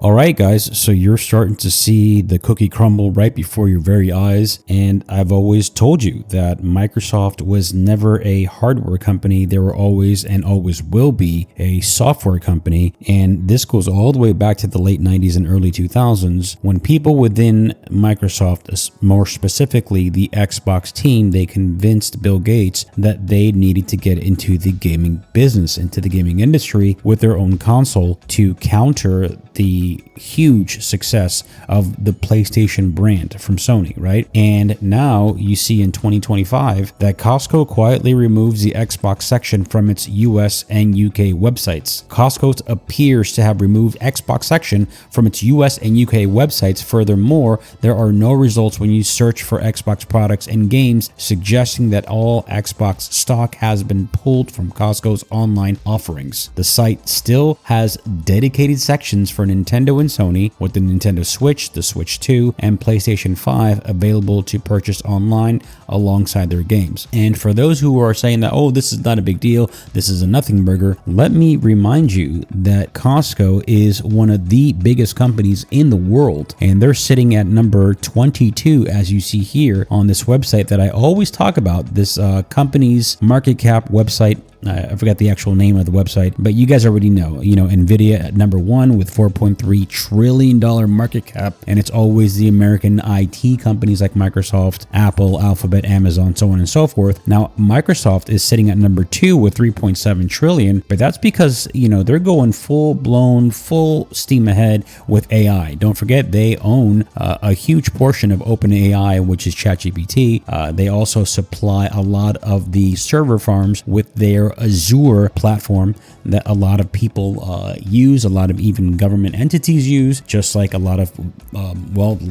All right, guys, so you're starting to see the cookie crumble right before your very eyes. And I've always told you that Microsoft was never a hardware company. They were always and always will be a software company. And this goes all the way back to the late 90s and early 2000s when people within Microsoft, more specifically the Xbox team, they convinced Bill Gates that they needed to get into the gaming business, into the gaming industry with their own console to counter the huge success of the PlayStation brand from Sony, right? And now you see in 2025 that Costco quietly removes the Xbox section from its US and UK websites. Costco appears to have removed Xbox section from its US and UK websites. Furthermore, there are no results when you search for Xbox products and games, suggesting that all Xbox stock has been pulled from Costco's online offerings. The site still has dedicated sections for Nintendo and Sony, with the Nintendo Switch, the Switch 2, and PlayStation 5 available to purchase online alongside their games. And for those who are saying that, oh, this is not a big deal, this is a nothing burger, let me remind you that Costco is one of the biggest companies in the world, and they're sitting at number 22, as you see here on this website that I always talk about, this company's market cap website. I forgot the actual name of the website, but you guys already know, Nvidia at number 1 with $4.3 trillion market cap. And it's always the American IT companies like Microsoft, Apple, Alphabet, Amazon, so on and so forth. Now, Microsoft is sitting at number 2 with $3.7 trillion, but that's because, they're going full steam ahead with AI. Don't forget, they own a huge portion of OpenAI, which is ChatGPT. They also supply a lot of the server farms with their Azure platform that a lot of people use, a lot of even government entities use, just like a lot of,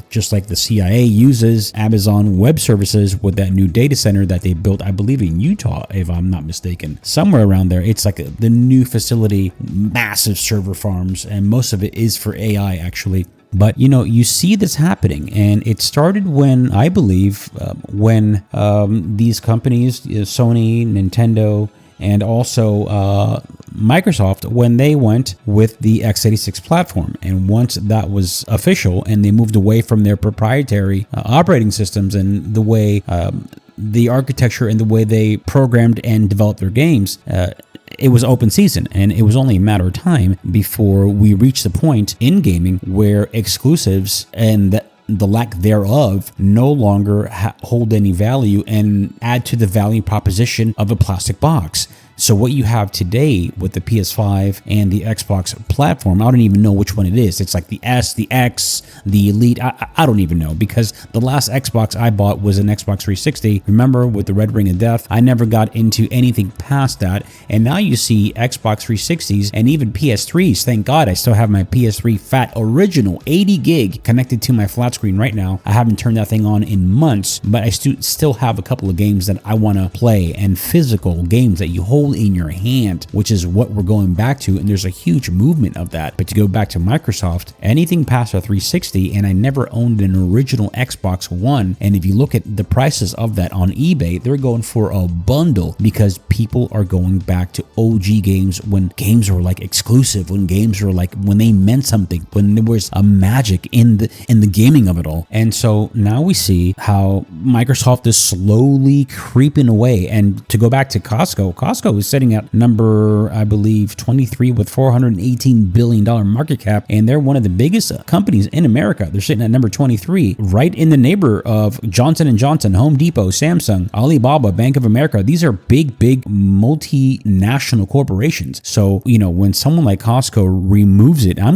just like the CIA uses Amazon Web Services with that new data center that they built, I believe in Utah, if I'm not mistaken, somewhere around there. It's like the new facility, massive server farms, and most of it is for AI actually. But, you see this happening, and it started when, I believe, when these companies, Sony, Nintendo, and also Microsoft, when they went with the x86 platform. And once that was official and they moved away from their proprietary operating systems and the way the architecture and the way they programmed and developed their games, it was open season, and it was only a matter of time before we reached the point in gaming where exclusives and the lack thereof no longer hold any value and add to the value proposition of a plastic box. So what you have today with the PS5 and the Xbox platform, I don't even know which one it is. It's like the S, the X, the Elite. I don't even know, because the last Xbox I bought was an Xbox 360. Remember, with the Red Ring of Death, I never got into anything past that. And now you see Xbox 360s and even PS3s. Thank God I still have my PS3 fat original 80 gig connected to my flat screen right now. I haven't turned that thing on in months, but I still have a couple of games that I want to play, and physical games that you hold in your hand, which is what we're going back to, and there's a huge movement of that. But to go back to Microsoft, anything past a 360, and I never owned an original Xbox One, and if you look at the prices of that on eBay, they're going for a bundle because people are going back to OG games, when games were like exclusive, when games were like, when they meant something, when there was a magic in the gaming of it all. And so now we see how Microsoft is slowly creeping away. And to go back to Costco is sitting at number, I believe, 23 with $418 billion market cap, and they're one of the biggest companies in America. They're sitting at number 23, right in the neighbor of Johnson & Johnson, Home Depot, Samsung, Alibaba, Bank of America. These are big multinational corporations. So, when someone like Costco removes it, I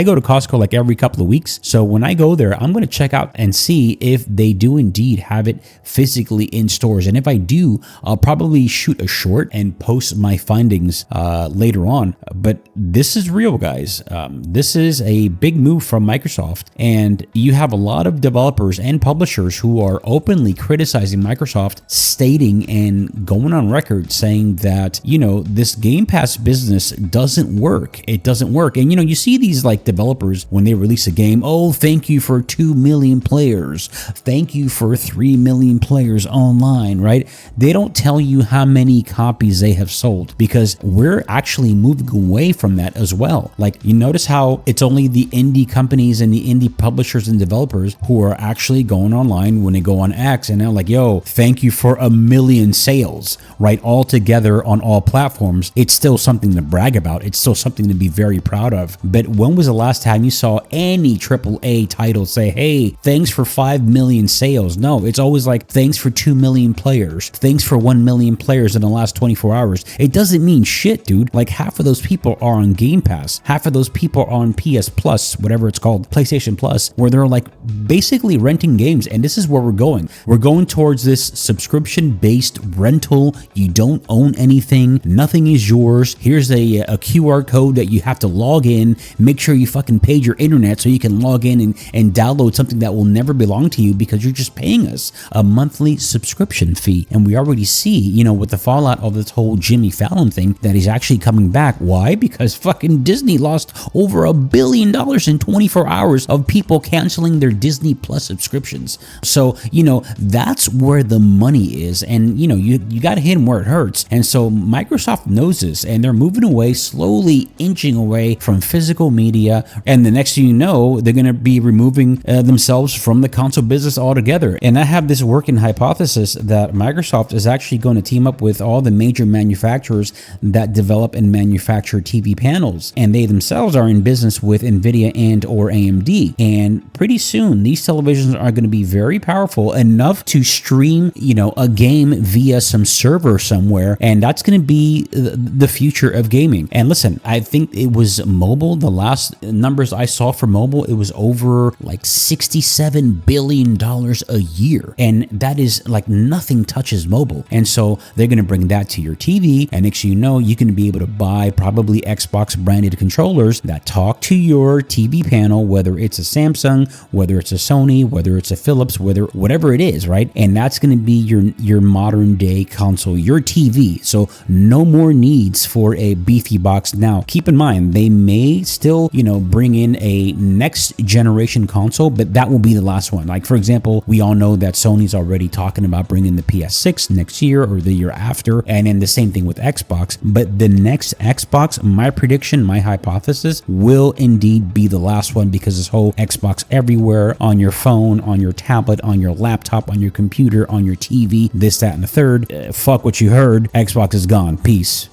go to Costco like every couple of weeks. So when I go there, I'm going to check out and see if they do indeed have it physically in stores. And if I do, I'll probably shoot a short and post my findings later on. But this is real, guys. This is a big move from Microsoft, and you have a lot of developers and publishers who are openly criticizing Microsoft, stating and going on record saying that, this Game Pass business doesn't work. It doesn't work. And, you see these like developers when they release a game, oh, thank you for 2 million players. Thank you for 3 million players online, right? They don't tell you how many copies copies they have sold, because we're actually moving away from that as well. Like, you notice how it's only the indie companies and the indie publishers and developers who are actually going online when they go on X and they're like, yo, thank you for 1 million sales, right? All together on all platforms. It's still something to brag about. It's still something to be very proud of. But when was the last time you saw any AAA title say, hey, thanks for 5 million sales? No, it's always like, thanks for 2 million players. Thanks for 1 million players in the last 24 hours. It doesn't mean shit, dude. Like, half of those people are on Game Pass. Half of those people are on PS Plus, whatever it's called, PlayStation Plus, where they're like basically renting games. And this is where we're going. We're going towards this subscription-based rental. You don't own anything. Nothing is yours. Here's a QR code that you have to log in. Make sure you fucking paid your internet so you can log in and download something that will never belong to you, because you're just paying us a monthly subscription fee. And we already see, you know, with the fallout of this whole Jimmy Fallon thing, that he's actually coming back. Why? Because fucking Disney lost over $1 billion in 24 hours of people canceling their Disney Plus subscriptions. So, you know, that's where the money is. And, you know, you got to hit them where it hurts. And so Microsoft knows this, and they're moving away, slowly inching away from physical media. And the next thing you know, they're going to be removing themselves from the console business altogether. And I have this working hypothesis that Microsoft is actually going to team up with all the major manufacturers that develop and manufacture TV panels. And they themselves are in business with NVIDIA and or AMD. And pretty soon, these televisions are going to be very powerful enough to stream, you know, a game via some server somewhere. And that's going to be the future of gaming. And listen, I think it was mobile. The last numbers I saw for mobile, it was over like $67 billion a year. And that is like, nothing touches mobile. And so they're going to bring that to your TV. And next thing you know, you can be able to buy probably Xbox branded controllers that talk to your TV panel, whether it's a Samsung, whether it's a Sony, whether it's a Philips, whatever it is, right? And that's going to be your modern day console, your TV. So no more needs for a beefy box. Now, keep in mind, they may still, you know, bring in a next generation console, but that will be the last one. Like, for example, we all know that Sony's already talking about bringing the PS6 next year or the year after, and then the same thing with Xbox. But the next Xbox, my prediction, my hypothesis, will indeed be the last one, because this whole Xbox everywhere, on your phone, on your tablet, on your laptop, on your computer, on your TV, this, that, and the third. Fuck what you heard. Xbox is gone. Peace.